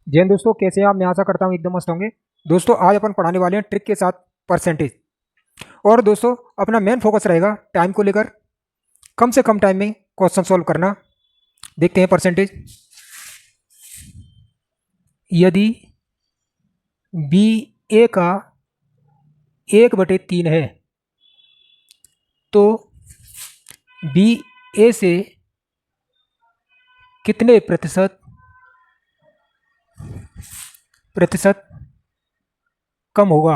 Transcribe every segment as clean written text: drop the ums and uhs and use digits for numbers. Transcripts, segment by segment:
जैन दोस्तों, कैसे हैं आप? मैं आशा करता हूँ एकदम मस्त होंगे। दोस्तों, आज अपन पढ़ाने वाले हैं ट्रिक के साथ परसेंटेज। और दोस्तों, अपना मेन फोकस रहेगा टाइम को लेकर, कम से कम टाइम में क्वेश्चन सॉल्व करना। देखते हैं परसेंटेज। यदि बी ए का 1/3 है तो बी ए से कितने प्रतिशत कम होगा?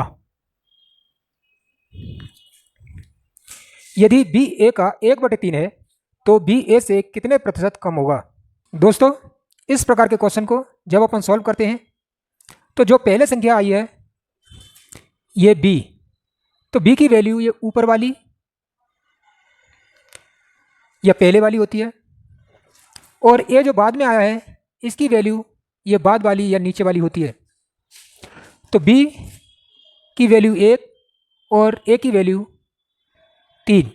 यदि बी ए का 1/3 है तो बी ए से कितने प्रतिशत कम होगा? दोस्तों, इस प्रकार के क्वेश्चन को जब अपन सॉल्व करते हैं तो जो पहले संख्या आई है ये बी, तो बी की वैल्यू ये ऊपर वाली या पहले वाली होती है, और ए जो बाद में आया है इसकी वैल्यू ये बाद वाली या नीचे वाली होती है। तो बी की वैल्यू 1 और ए की वैल्यू 3।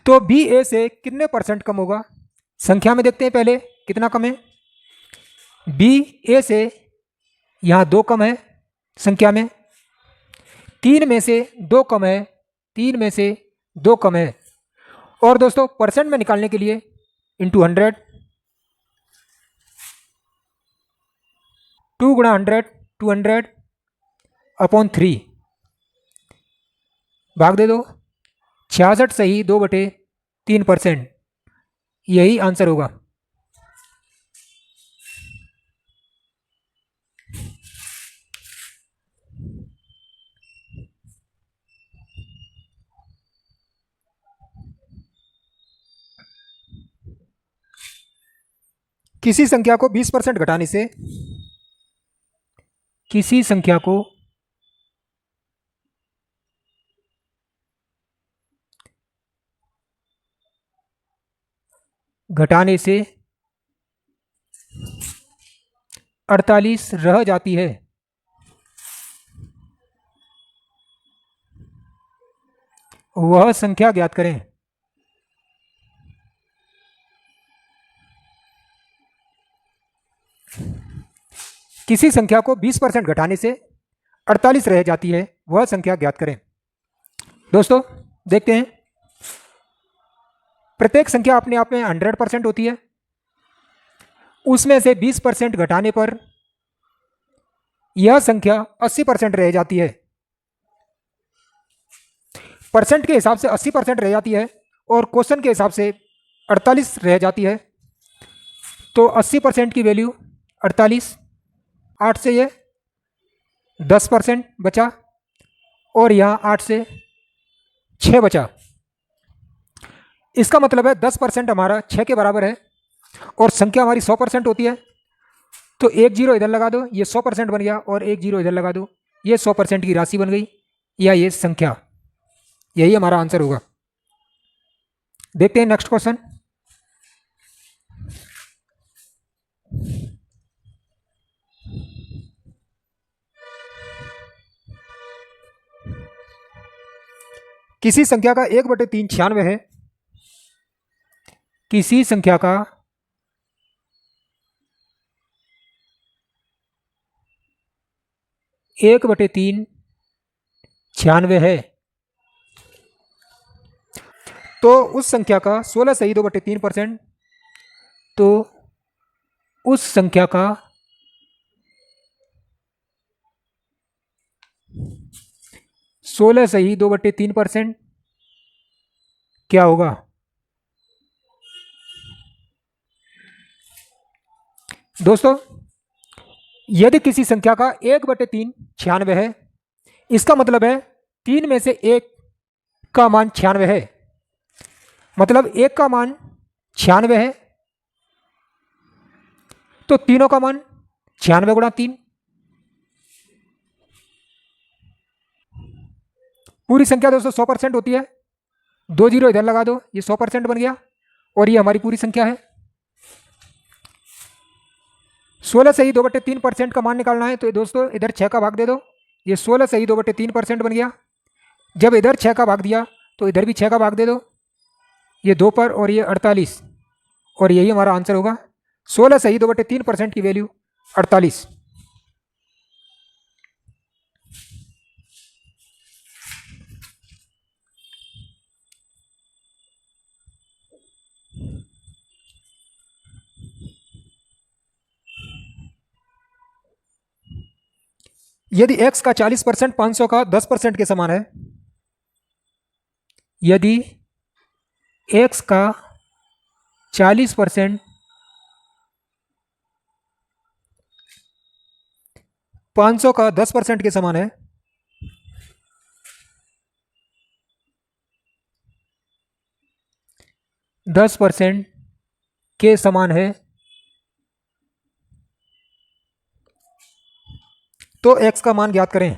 तो बी ए से कितने परसेंट कम होगा? संख्या में देखते हैं पहले कितना कम है। बी ए से यहाँ 2 कम है, संख्या में 3 में से 2 कम है, 3 में से 2 कम है। और दोस्तों, परसेंट में निकालने के लिए इंटू 100, 2 गुणा 100, 200 अपॉन 3 भाग दे दो। 66 सही 2/3%, यही आंसर होगा। किसी संख्या को 20% घटाने से किसी संख्या को 48 रह जाती है, वह संख्या ज्ञात करें। किसी संख्या को 20% घटाने से 48 रह जाती है, वह संख्या ज्ञात करें। दोस्तों, देखते हैं। प्रत्येक संख्या अपने आप में 100% होती है, उसमें से 20% घटाने पर यह संख्या 80% रह जाती है। परसेंट के हिसाब से 80% रह जाती है और क्वेश्चन के हिसाब से 48 रह जाती है। तो 80% की वैल्यू 48, 8 से ये 10% बचा, और यहाँ 8 से 6 बचा। इसका मतलब है 10% हमारा 6 के बराबर है, और संख्या हमारी 100% होती है। तो एक जीरो इधर लगा दो, ये 100% बन गया, और एक जीरो इधर लगा दो, ये 100% की राशि बन गई, या ये संख्या। यही हमारा आंसर होगा। देखते हैं नेक्स्ट क्वेश्चन। किसी संख्या का 1/3 96 है। किसी संख्या का 1/3 96 है, तो उस संख्या का 16 सही 2/3%। तो उस संख्या का 16 सही 2/3% क्या होगा? दोस्तों, यदि किसी संख्या का 1/3 96 है, इसका मतलब है 3 में से 1 का मान 96 है, मतलब 1 का मान 96 है, तो तीनों का मान 96 गुणा 3। पूरी संख्या दोस्तों 100% होती है, 2 जीरो इधर लगा दो, ये 100% बन गया, और ये हमारी पूरी संख्या है। 16 सही 2/3% का मान निकालना है, तो दोस्तों इधर 6 का भाग दे दो, ये 16 सही 2/3% बन गया। जब इधर 6 का भाग दिया तो इधर भी 6 का भाग दे दो, ये 2 पर, और ये 48, और यही हमारा आंसर होगा। 16 सही 2/3% की वैल्यू 48। यदि x का 40% 500 का 10% के समान है, यदि x का 40% 500 का 10% के समान है, दस परसेंट के समान है, तो x का मान ज्ञात करें।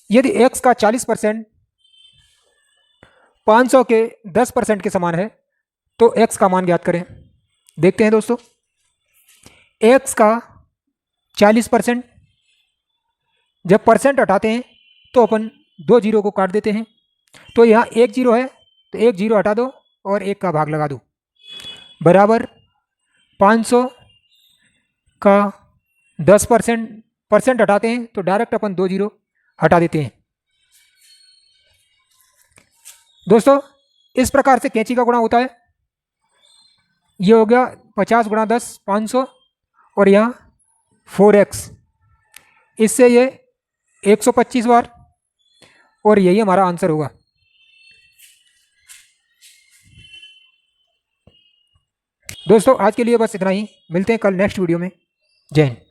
यदि x का 40% 500 के 10% के समान है, तो x का मान ज्ञात करें। देखते हैं दोस्तों, x का 40%, जब परसेंट हटाते हैं तो अपन 2 जीरो को काट देते हैं, तो यहाँ 1 जीरो है तो 1 जीरो हटा दो और 1 का भाग लगा दो, बराबर 500 का 10% हटाते हैं तो डायरेक्ट अपन 2 जीरो हटा देते हैं। दोस्तों इस प्रकार से कैंची का गुणा होता है। ये हो गया 50 गुणा 10 500 और यहाँ 4x, इससे ये 125 बार, और यही हमारा आंसर होगा। दोस्तों आज के लिए बस इतना ही, मिलते हैं कल नेक्स्ट वीडियो में। जय हिंद।